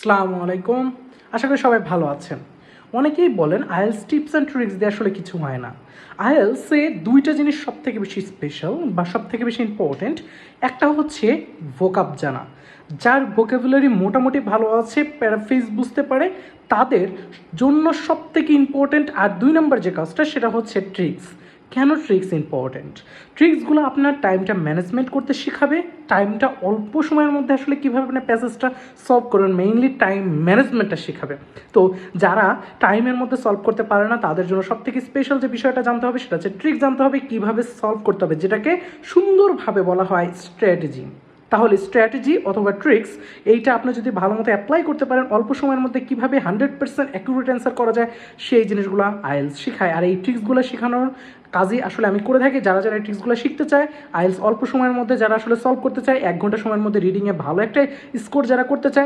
আসসালামু আলাইকুম। আশা করি সবাই ভালো আছেন। অনেকেই বলেন আইএলস টিপস অ্যান্ড ট্রিক্স দিয়ে আসলে কিছু হয় না। আইএলসে দুইটা জিনিস সবথেকে বেশি স্পেশাল বা সবথেকে বেশি ইম্পর্ট্যান্ট। একটা হচ্ছে ভোকাব জানা। যার ভোকাবুলারি মোটামুটি ভালো আছে, প্যারাফ্রেজ বুঝতে পারে, তাদের জন্য সবথেকে ইম্পর্ট্যান্ট। আর ২ নম্বর যে কাজটা সেটা হচ্ছে ট্রিক্স। কেন ট্রিক্স ইম্পর্ট্যান্ট? ট্রিক্সগুলো আপনার টাইমটা ম্যানেজমেন্ট করতে শেখাবে। টাইমটা অল্প সময়ের মধ্যে আসলে কীভাবে আপনার প্যাসেজটা সলভ করবেন, মেইনলি টাইম ম্যানেজমেন্টটা শেখাবে। তো যারা টাইমের মধ্যে সলভ করতে পারে না তাদের জন্য সবথেকে স্পেশাল যে বিষয়টা জানতে হবে সেটা হচ্ছে ট্রিক্স জানতে হবে, কীভাবে সলভ করতে হবে, যেটাকে সুন্দরভাবে বলা হয় স্ট্র্যাটেজি। তাহলে স্ট্র্যাটেজি অথবা ট্রিক্স এইটা আপনি যদি ভালো মতো অ্যাপ্লাই করতে পারেন, অল্প সময়ের মধ্যে কীভাবে 100% অ্যাকুরেট অ্যান্সার করা যায় সেই জিনিসগুলো আইএলস শেখায়। আর এই ট্রিক্সগুলো শেখানোর কাজই আসলে আমি করে থাকি। যারা যারা এই ট্রিক্সগুলো শিখতে চায়, আইএলস অল্প সময়ের মধ্যে যারা আসলে সলভ করতে চায়, 1 ঘন্টা সময়ের মধ্যে রিডিংয়ে ভালো একটা স্কোর যারা করতে চায়,